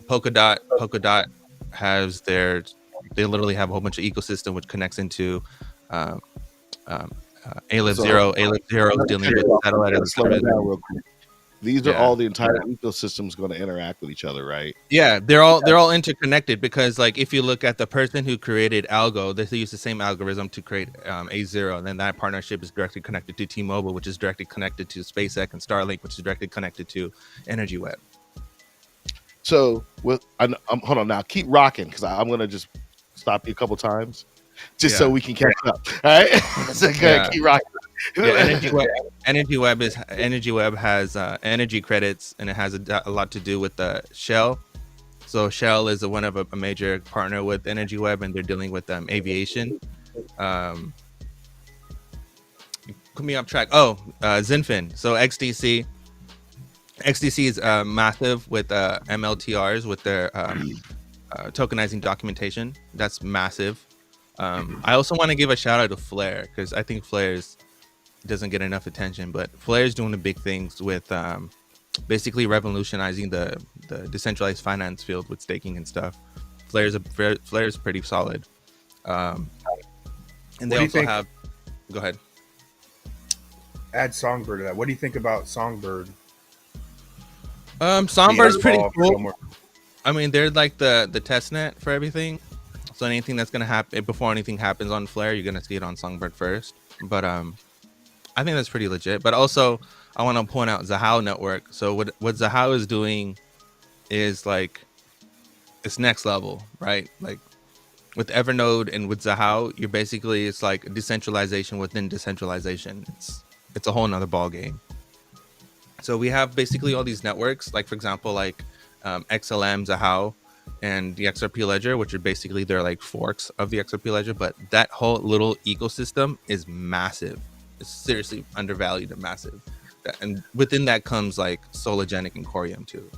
S8: Polkadot. Polkadot has they literally have a whole bunch of ecosystem which connects into Aleph Zero. Aleph Zero is dealing with satellite.
S7: These are all the entire ecosystems going to interact with each other, right?
S8: Yeah, they're all interconnected because, if you look at the person who created Algo, they use the same algorithm to create A0, and then that partnership is directly connected to T-Mobile, which is directly connected to SpaceX, and Starlink, which is directly connected to Energy Web.
S7: So, hold on now, keep rocking because I'm going to just stop you a couple times, so we can catch up. All right, so keep rocking.
S8: Yeah, Energy Web has energy credits, and it has a lot to do with Shell. So Shell is a major partner with Energy Web, and they're dealing with aviation. Put me off track. Zinfin. So XDC is massive with MLTRs with their tokenizing documentation. That's massive. I also want to give a shout out to Flare, because I think Flare's doesn't get enough attention, but Flare's doing the big things with basically revolutionizing the decentralized finance field with staking and stuff. Flare's pretty solid. And they also have. Go ahead.
S5: Add Songbird to that. What do you think about Songbird?
S8: Songbird's pretty cool. I mean, they're like the test net for everything. So anything that's gonna happen before anything happens on Flare, you're gonna see it on Songbird first. But I think that's pretty legit. But also, I want to point out Zahao Network. So what Zahao is doing is like it's next level, right? Like with Evernode and with Zahao, it's like decentralization within decentralization. It's a whole nother ball game. So we have basically all these networks, like for example, like XLM, Zahao, and the XRP Ledger, which are basically they're like forks of the XRP Ledger. But that whole little ecosystem is massive. It's seriously undervalued and massive. And within that comes like Sologenic and Corium too.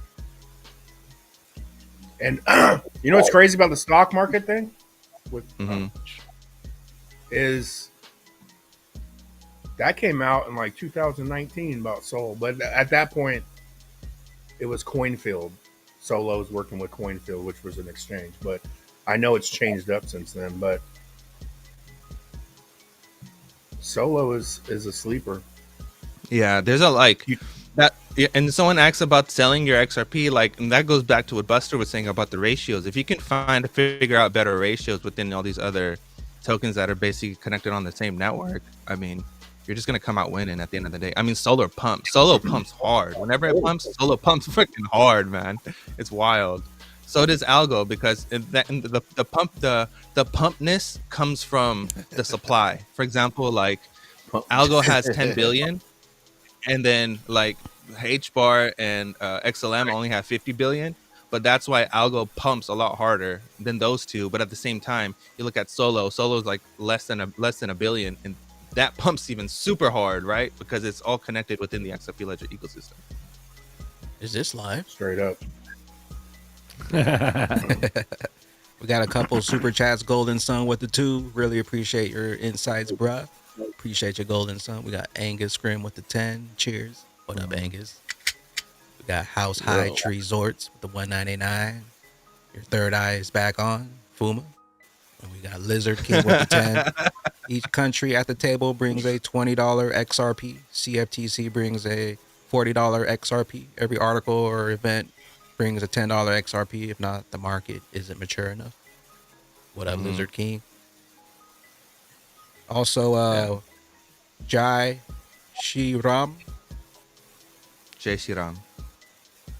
S5: And you know what's crazy about the stock market thing? Is that came out in like 2019 about Sol, but at that point it was CoinField. Solo was working with CoinField, which was an exchange, but I know it's changed up since then. But Solo is a sleeper.
S8: Yeah, there's and someone asks about selling your XRP, like, and that goes back to what Buster was saying about the ratios. If you can figure out better ratios within all these other tokens that are basically connected on the same network, I mean, you're just gonna come out winning at the end of the day. I mean, Solo pumps hard. Whenever it pumps, Solo pumps freaking hard, man. It's wild. So does Algo, because the pumpness comes from the supply. For example, like Algo has 10 billion, and then like HBAR and XLM only have 50 billion. But that's why Algo pumps a lot harder than those two. But at the same time, you look at Solo's like less than a billion, and that pumps even super hard, right? Because it's all connected within the XRP Ledger ecosystem.
S4: Is this live?
S5: Straight up.
S4: We got a couple super chats. Golden Sun with the 2. Really appreciate your insights, bruh. Appreciate your Golden Sun. We got Angus Scrim with the 10. Cheers. What up, Angus? We got House High Tree Resorts with the 199. Your third eye is back on. Fuma. And we got Lizard King with the 10. Each country at the table brings a $20 XRP. CFTC brings a $40 XRP. Every article or event brings a $10 XRP. If not, the market isn't mature enough. What up, Lizard King? Also, Jai Shiram.
S8: Jai Shiram.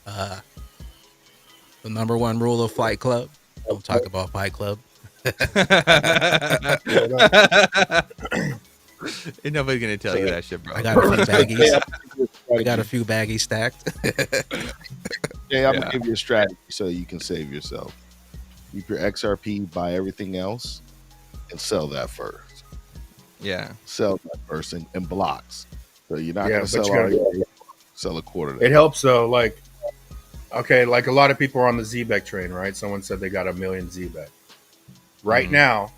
S4: The number one rule of Fight Club. Don't talk about Fight Club.
S8: Ain't nobody gonna tell you that shit, bro.
S4: I got a few baggies. I got a few baggies stacked.
S9: Yeah, I'm gonna give you a strategy so you can save yourself. Keep your XRP, buy everything else, and sell that first.
S8: Yeah,
S9: sell that first in blocks. So you're not gonna sell all sell a quarter.
S5: It helps though. Like, okay, like a lot of people are on the ZBEC train, right? Someone said they got 1 million ZBEC. Right now,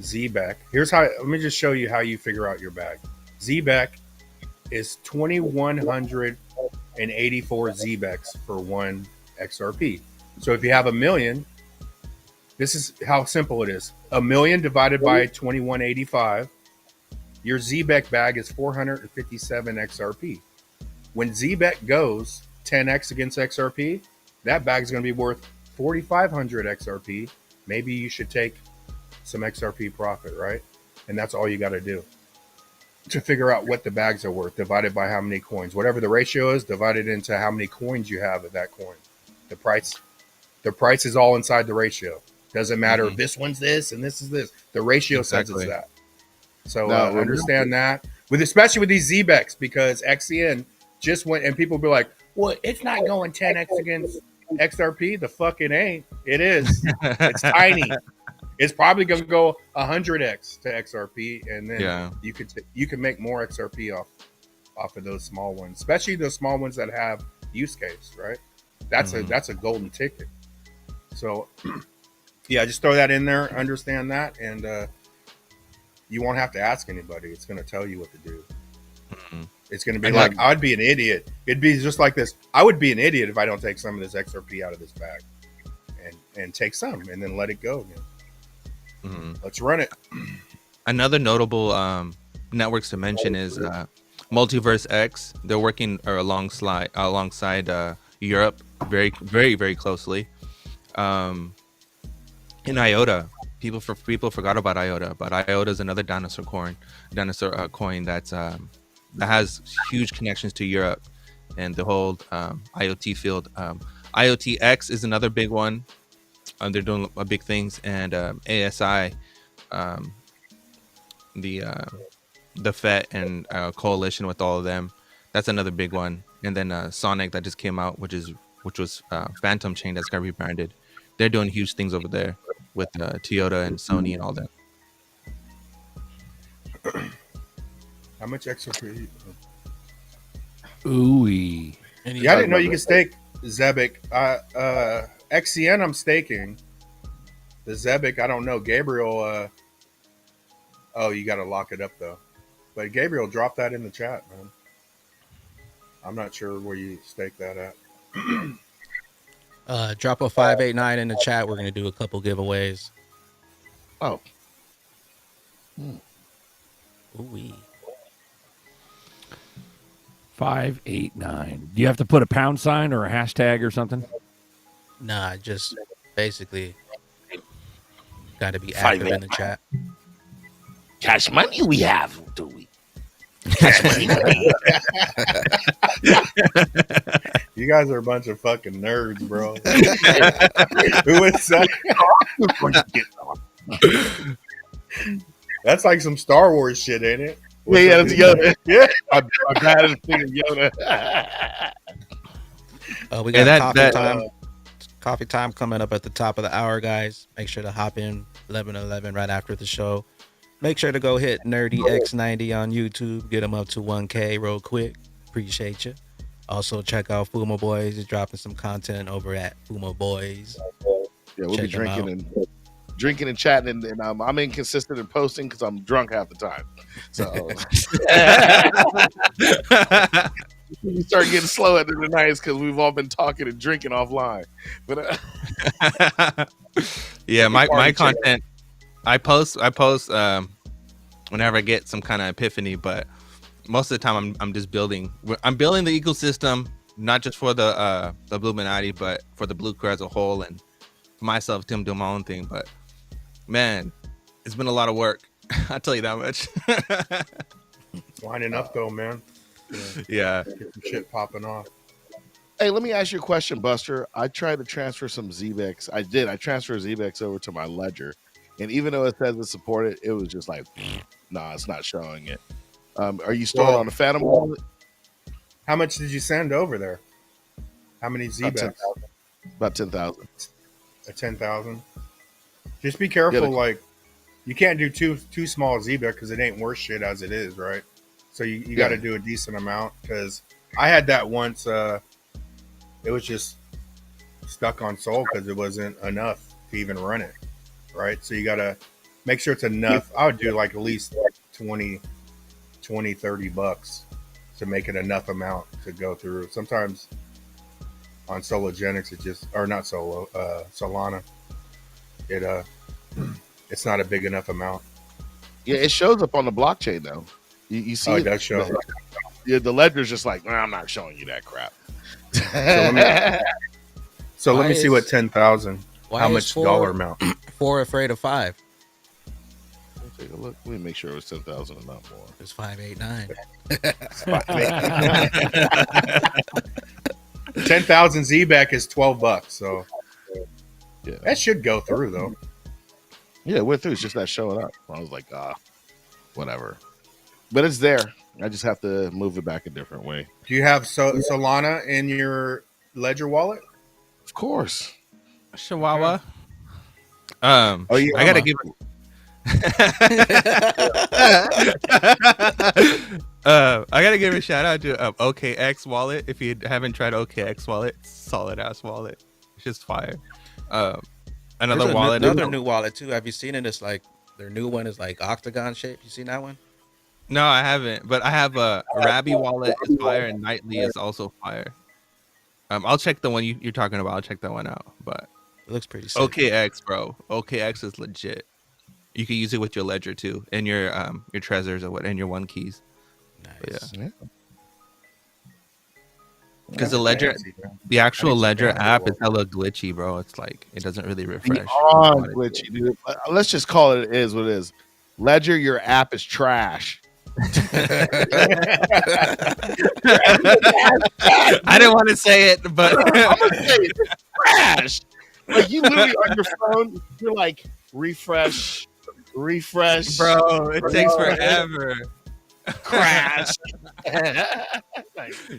S5: ZBEC. Here's how. Let me just show you how you figure out your bag. ZBEC is 2,184 ZBECs for 1 XRP. So if you have 1 million, this is how simple it is. 1 million divided by 2,185. Your ZBEC bag is 457 XRP. When ZBEC goes 10x against XRP, that bag is going to be worth 4,500 XRP. Maybe you should take some XRP profit, right? And that's all you got to do to figure out what the bags are worth, divided by how many coins. Whatever the ratio is, divided into how many coins you have of that coin. The price is all inside the ratio. Doesn't matter if this one's this and this is this. The ratio says it's that. So understand that. especially with these ZBECs, because XCN just went, and people be like, well, it's not going 10x against XRP. The fuck it ain't. It is. It's tiny. It's probably going to go 100x to XRP, and then you can make more XRP off of those small ones, especially those small ones that have use case, right? That's a golden ticket. So yeah, just throw that in there, understand that, and you won't have to ask anybody. It's going to tell you what to do. It's going to be like, I'd be an idiot. It'd be just like this. I would be an idiot if I don't take some of this XRP out of this bag and take some and then let it go again. Let's run it.
S8: Another notable networks to mention is Multiverse X. They're working alongside Europe very, very, very closely. In IOTA, people forgot about IOTA, but IOTA is another dinosaur coin that has huge connections to Europe and the whole IoT field. IoTX is another big one. They're doing big things, and ASI, the FET and coalition with all of them. That's another big one. And then Sonic that just came out, which was Phantom Chain that's got rebranded. They're doing huge things over there with Toyota and Sony and all that.
S5: How much XRP?
S6: Ooh-wee.
S5: Yeah, I didn't know you could stake Zebic. XCN, I'm staking. The Zebic, I don't know. Gabriel, you got to lock it up, though. But Gabriel, drop that in the chat, man. I'm not sure where you stake that at.
S4: Drop a 589 in the chat. We're going to do a couple giveaways.
S9: Oh.
S4: Ooh-wee.
S6: 589. Do you have to put a pound sign or a hashtag or something?
S4: Nah, just basically got to be active in the chat.
S7: Cash money we have, do we? Cash money.
S5: You guys are a bunch of fucking nerds, bro. Who is that? That's like some Star Wars shit, ain't it?
S7: Yeah, that's Yoda. Yeah, my dad is thinking Yoda.
S4: We got coffee time coming up at the top of the hour, guys. Make sure to hop in 11:11 right after the show. Make sure to go hit Nerdy X90 on YouTube. Get them up to 1K real quick. Appreciate you. Also, check out Fuma Boys. He's dropping some content over at Fuma Boys.
S9: Yeah, we'll be drinking and chatting, and I'm inconsistent in posting because I'm drunk half the time. So we start getting slow at the nights because we've all been talking and drinking offline. But
S8: yeah, my content. I post whenever I get some kind of epiphany, but most of the time I'm just building. I'm building the ecosystem, not just for the Illuminati, but for the Blue Crew as a whole, and for myself, Tim, doing my own thing. But man, it's been a lot of work. I'll tell you that much.
S5: Lining up though, man.
S8: Yeah.
S5: Get some shit popping off.
S9: hey, let me ask you a question, Buster. I tried to transfer some ZBEX. I transferred ZBEX over to my ledger. And even though it says it's supported, it was just like, nah, it's not showing it. Are you stored on the Phantom wallet?
S5: How much did you send over there? How many ZBEX?
S9: About 10,000.
S5: 10,000. Just be careful. Like, you can't do too small ZBEX because it ain't worth shit as it is, right? So you got to do a decent amount, because I had that once. It was just stuck on Sol because it wasn't enough to even run it, right? So you got to make sure it's enough. I would do like at least 20, $30 to make it enough amount to go through. Sometimes on Sologenics, it just, or not Solo, Solana, it's not a big enough amount.
S9: Yeah, it shows up on the blockchain though. You see,
S5: it does show.
S9: Yeah, the ledger's just like, nah, I'm not showing you that crap.
S5: So let me see what 10,000. How much dollar amount?
S4: 4 afraid of 5.
S9: Let's take a look. Let me make sure it was 10,000 and not more.
S4: It's 589.
S5: 10,000 ZBEC is $12. So
S9: yeah,
S5: that should go through though.
S9: Yeah, it went through. It's just not showing up. I was like, whatever. but it's there. I just have to move it back a different way.
S5: Do you have Solana in your Ledger wallet?
S9: Of course.
S8: Chihuahua.
S9: Oh yeah,
S8: I gotta give. I gotta give a shout out to OKX wallet. If you haven't tried OKX wallet, solid ass wallet. It's just fire. Another
S4: There's
S8: wallet.
S4: another new wallet too. Have you seen it? It's like their new one is like octagon shape. You seen that one?
S8: No, I haven't. But I have a Rabby wallet is fire and Nightly is also fire. I'll check the one you're talking about. I'll check that one out. But
S4: It looks pretty sick.
S8: OKX, bro. OKX is legit. You can use it with your ledger too, and your Trezors or what, and your one keys.
S4: Nice.
S8: Yeah. Because the ledger, the actual ledger app is hella glitchy, bro. It's like it doesn't really refresh.
S9: Beyond glitchy, dude. Let's just call it is what it is. Ledger, your app is trash.
S8: I didn't want to say it, but
S9: I'm gonna say it. It's trash. Like you literally on your phone, you're like refresh,
S8: bro, it takes forever.
S9: Crash.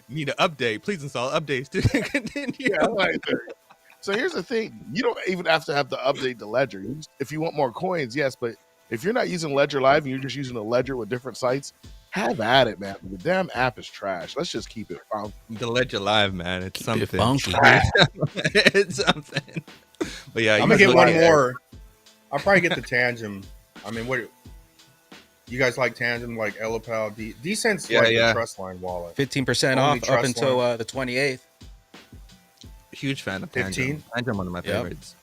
S8: Need an update. Please install updates to continue.
S9: Yeah, like, so here's the thing: you don't even have to update the ledger. If you want more coins, yes, but if you're not using Ledger Live and you're just using a ledger with different sites, have at it, man. The damn app is trash. Let's just keep it funky.
S8: The Ledger Live, man, it's something.
S4: funky.
S8: It's something. But yeah,
S5: I'm gonna get one more. I'll probably get the Tangent. I mean, what? You guys like Tangent, like Elipal? Decent's like the Trustline wallet.
S4: 15% off up until the 28th.
S8: Huge fan of
S5: 15?
S8: Tangent. Tangent, one of my favorites.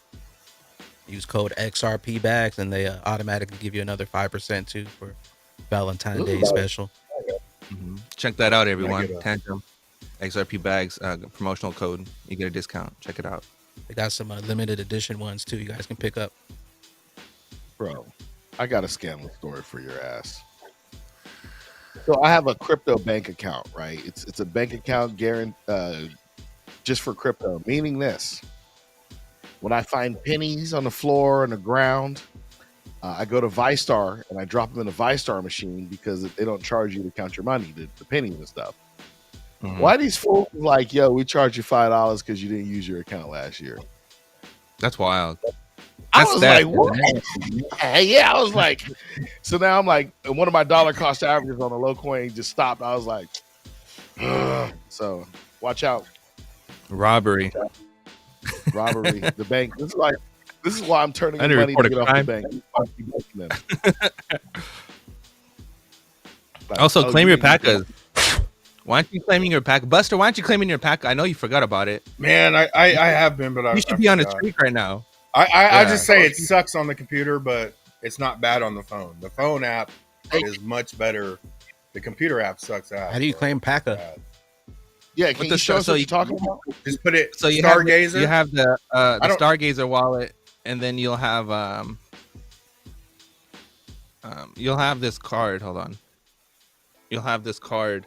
S4: Use code XRP bags and they automatically give you another 5% too for Valentine's Day special.
S8: Check that out, everyone. Tangent XRP bags promotional code. You get a discount. Check it out.
S4: They got some limited edition ones too. You guys can pick up.
S9: Bro, I got a scandal story for your ass. So I have a crypto bank account, right? It's a bank account just for crypto, meaning this. When I find pennies on the floor and the ground, I go to ViStar and I drop them in a ViStar machine because they don't charge you to count your money, the pennies and stuff. Why these fools like, yo, we charge you $5 because you didn't use your account last year?
S8: That's wild.
S9: I was like, what? Yeah, I was like, so now I'm like, one of my dollar cost averages on a low coin just stopped. I was like, ugh. So watch out.
S8: Robbery.
S9: The bank. This is why I'm turning
S8: Under
S9: money to
S8: report
S9: get
S8: a
S9: off
S8: crime.
S9: the bank. Like,
S8: Also, claim your PACAs. Why aren't you claiming your PACA? Buster, why aren't you claiming your PACA? I know you forgot about it.
S5: Man, I have been, but
S8: You should be on a streak right now.
S5: I just say it sucks on the computer, but it's not bad on the phone. The phone app is much better. The computer app sucks ass.
S4: How do you claim PACA?
S9: Yeah, can you show us what you're talking about?
S5: Just put it.
S8: So you
S5: Stargazer.
S8: have the Stargazer wallet, and then you'll have this card. Hold on. You'll have this card,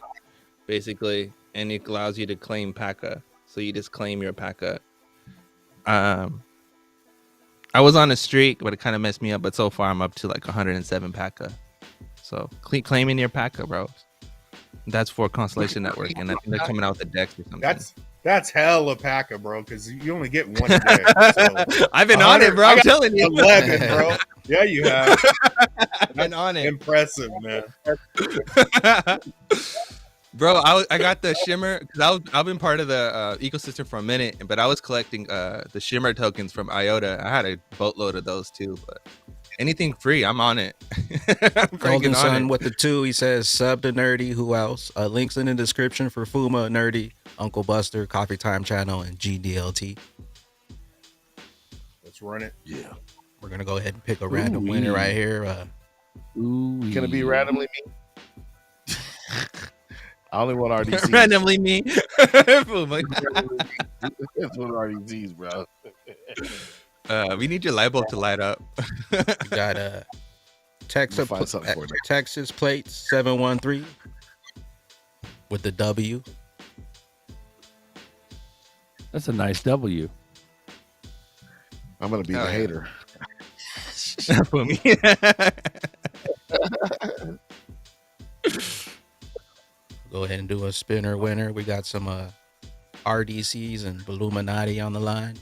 S8: basically, and it allows you to claim PACA. So you just claim your PACA. I was on a streak, but it kind of messed me up. But so far, I'm up to like 107 PACA. So claiming your PACA, bro. That's for Consellation Network, and I think they're coming out with the decks or something.
S5: That's hella PACA, bro, because you only get one a day. So
S8: I've been on it, bro. I'm telling you.
S5: 11, bro. Yeah, you have.
S8: I've been on it.
S5: Impressive, man.
S8: Bro, I got the Shimmer because I've been part of the ecosystem for a minute, but I was collecting the Shimmer tokens from IOTA. I had a boatload of those too, but anything free, I'm on it.
S4: Golden Sun with the 2, he says sub to Nerdy. Who else? Links in the description for Fuma, Nerdy, Uncle Buster, Coffee Time Channel, and GDLT.
S5: Let's run it.
S9: Yeah,
S4: we're gonna go ahead and pick a random winner right here.
S9: Can it be randomly me? I only want RDCs.
S8: Randomly me.
S9: It's one RDCs, bro.
S8: We need your light bulb to light up.
S4: You got Texas plates 713 with the W.
S6: That's a nice W.
S9: I'm gonna be the hater.
S4: Go ahead and do a spinner winner. We got some RDCs and Illuminati on the line.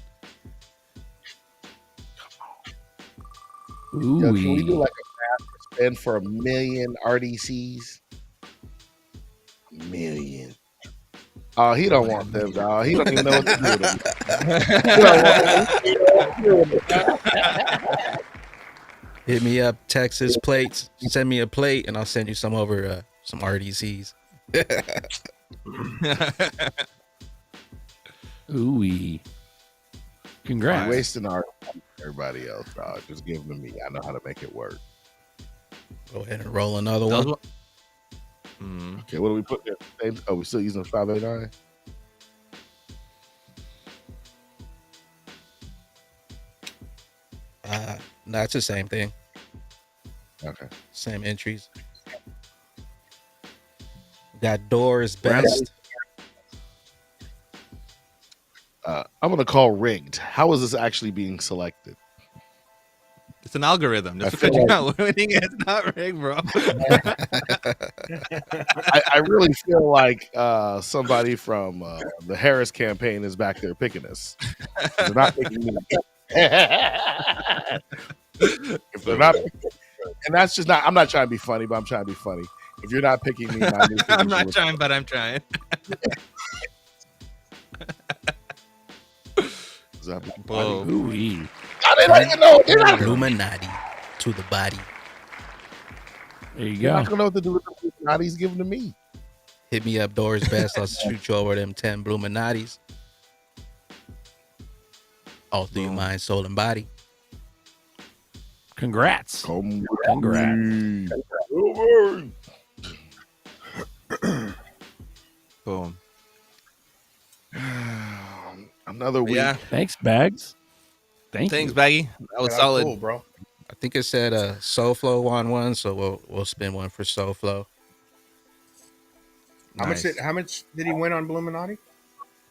S6: Ooh,
S9: Yo, can we do like a fast spin for 1 million RDCs? 1 million. Oh, he don't want them, dog. He don't even know what to do with them.
S4: Hit me up, Texas plates. Send me a plate, and I'll send you some over some RDCs.
S6: Ooh. Congrats.
S9: I'm wasting our everybody else, dog. Just give them to me. I know how to make it work.
S4: Go ahead and roll another one.
S9: Okay, what do we put there? Oh, we still using 589?
S4: No, it's the same thing.
S9: Okay.
S4: Same entries. Got doors best.
S9: I'm gonna call rigged. How is this actually being selected?
S8: It's an algorithm. Just
S9: I feel
S8: because you're not winning, it's not rigged, bro.
S9: I really feel like somebody from the Harris campaign is back there picking us. They're not picking me. If they're not, and that's just not. I'm not trying to be funny, but I'm trying to be funny. If you're not picking me,
S8: I'm not trying, but I'm trying.
S6: Ooh.
S9: I didn't even know.
S4: Illuminati to the body.
S6: There you
S9: You're
S6: go.
S9: not gonna know what to do with the Illuminati he's giving to me.
S4: Hit me up, doors best. I'll shoot you over them 10 Illuminatis. All through your mind, soul, and body.
S6: Congrats.
S9: Come with
S6: Congrats.
S9: me.
S8: Boom.
S9: Another week.
S8: Yeah.
S6: Thanks, Bags. Thanks,
S8: Thanks, Baggy. That was solid.
S5: Cool, bro.
S4: I think it said SoFlo won one, so we'll spin one for SoFlo. Nice.
S5: How much did he win on Illuminati?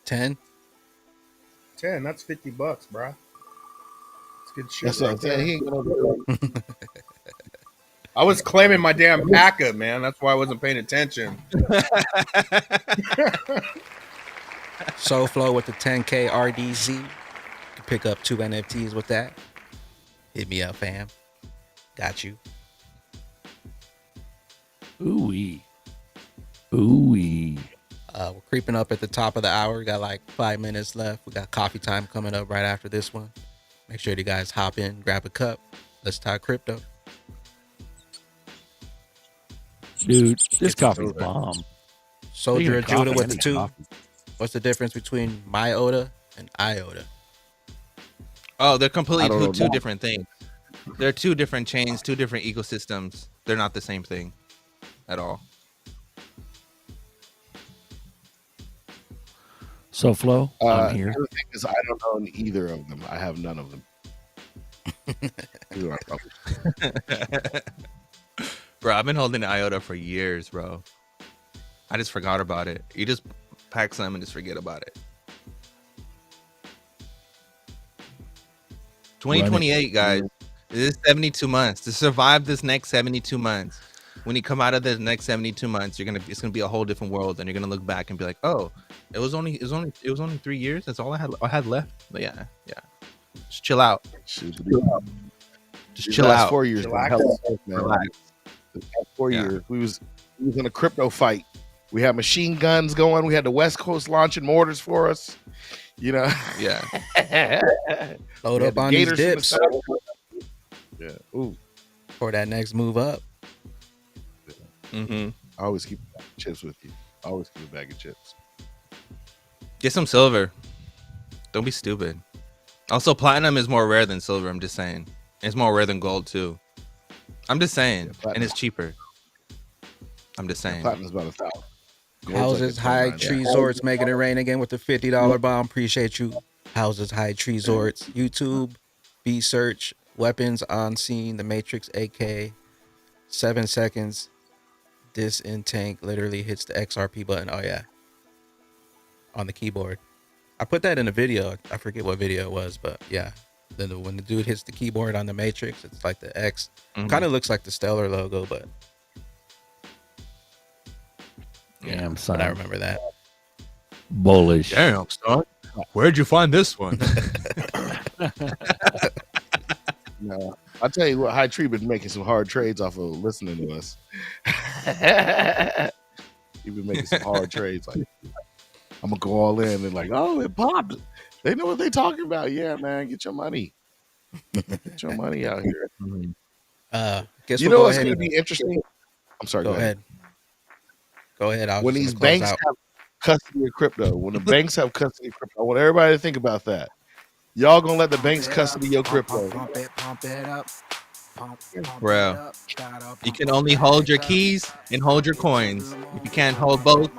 S4: 10.
S5: 10. That's $50, bro. It's good shit.
S9: That's what I'm
S5: Right
S9: saying.
S5: there.
S9: He ain't gonna do it.
S5: I was claiming my damn pack-up, man. That's why I wasn't paying attention.
S4: SoFlo with the 10K RDZ. You can pick up 2 NFTs with that. Hit me up, fam. Got you.
S6: Ooh-wee.
S4: We're creeping up at the top of the hour. We got like 5 minutes left. We got coffee time coming up right after this one. Make sure you guys hop in, grab a cup. Let's talk crypto.
S6: Dude, this coffee's bomb.
S4: Soldier of
S6: Speaking of
S4: Judah
S6: coffee,
S4: with
S6: I
S4: the
S6: need
S4: 2.
S6: coffee.
S4: What's the difference between myota and iota?
S8: Oh, they're
S9: I
S8: completely
S9: don't know.
S8: two different things. They're 2 different chains, 2 different ecosystems. They're not the same thing at all.
S6: So, Flo, I'm
S9: The
S6: here.
S9: other thing is, I don't own either of them. I have none of them. These are my problems.
S8: Bro, I've been holding IOTA for years, bro. I just forgot about it. You just pack some and just forget about it. 2028, guys. This is 72 months. To survive this next 72 months, when you come out of the next 72 months, it's gonna be a whole different world, and you're gonna look back and be like, oh, it was only 3 years. That's all I had left. But yeah. Just chill out.
S9: Shoot.
S8: Just
S9: These
S8: chill
S9: last
S8: out.
S9: 4 years,
S5: Relax.
S9: man.
S8: Relax.
S9: The past 4
S8: Yeah.
S9: years, we was in a crypto fight. We had machine guns going. We had the West Coast launching mortars for us. You know,
S8: Yeah.
S4: Load
S9: We
S4: up
S9: had the
S4: on these
S9: Gators from the
S4: dips
S9: south. Yeah. Ooh,
S4: for that next move up.
S8: Mm-hmm.
S9: I always keep a bag of chips with you. I always keep a bag of chips.
S8: Get some silver. Don't be stupid. Also, platinum is more rare than silver. I'm just saying. It's more rare than gold too. I'm just saying,
S9: Yeah,
S8: and it's cheaper. I'm just saying.
S9: Platinum's about 1,000. Gold's
S4: Houses
S9: like
S4: High
S9: $29.
S4: Tree Zorts making it rain again with the $50 bomb. Appreciate you. Houses High Tree Zorts. YouTube. B search. Weapons on scene. The Matrix AK. 7 seconds. This in tank literally hits the XRP button. Oh yeah. On the keyboard. I put that in a video. I forget what video it was, but yeah. Then when the dude hits the keyboard on the Matrix, it's like the X.
S8: Mhm.
S4: Kind of looks like the Stellar logo, but
S6: Damn,
S4: But
S6: son.
S4: I remember that.
S6: Bullish.
S8: Damn, son. Where'd you find this one?
S9: No, I'll tell you what, High Tree been making some hard trades off of listening to us. He been making some hard trades. Like, I'm gonna go all in and like, oh, it popped. They know what they talking about. Yeah, man, get your money. Get your money out here.
S4: Guess
S9: You
S4: we'll
S9: know
S4: go
S9: what's
S4: ahead
S9: gonna
S4: and
S9: be interesting? I'm sorry.
S4: go ahead. Go ahead. I was
S9: When
S4: just
S9: these
S4: gonna close
S9: banks
S4: out.
S9: have custody of crypto, when the banks have custody of crypto, I want everybody to think about that. Y'all gonna let the banks custody your crypto?
S3: Pump it up.
S8: Bro, you can only hold your keys and hold your coins. If you can't hold both,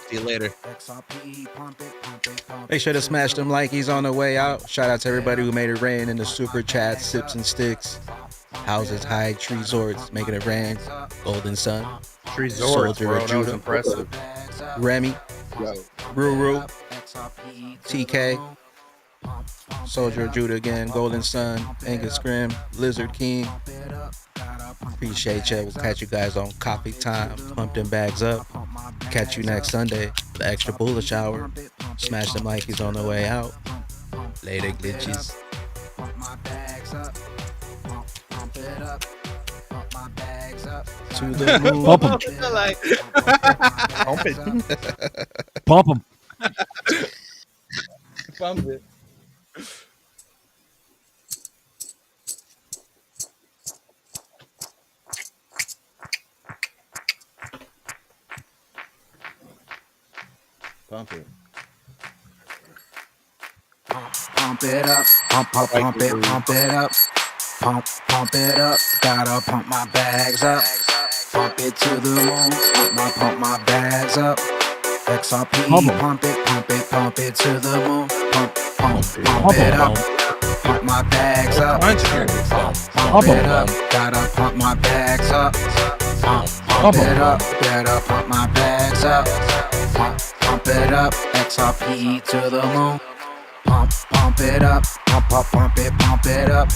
S8: see you later.
S4: Make sure to smash them likeys on the way out. Shout out to everybody who made it rain in the super chat, sips and sticks. Houses, High Tree Resorts, making it rain. Golden Sun,
S5: Trees,
S4: Soldier
S5: bro.
S4: of
S5: That was
S4: Judah.
S5: impressive.
S4: Remy,
S9: Yo,
S4: Ruru, TK, Soldier of Judah again, Golden Sun, Angus Grim, Lizard King. Appreciate you. We'll catch you guys on coffee time. Pump them bags up. Catch you next Sunday, the extra bullish hour. Smash them likeys on the way out. Later, glitches. To the moon.
S6: Pump 'em.
S5: Pump it.
S6: Pump them.
S8: Pump it. Pump it.
S3: Pump it up, pump it up, pump it up. Gotta pump my bags up, pump it to the moon. Pump my bags up. XRP, pump it to the moon. Pump it up, pump my bags up. Pump it up, gotta pump my bags up. Pump it up, gotta pump my bags up. Pump it up, XRP to the moon. Pump it up, pump it up.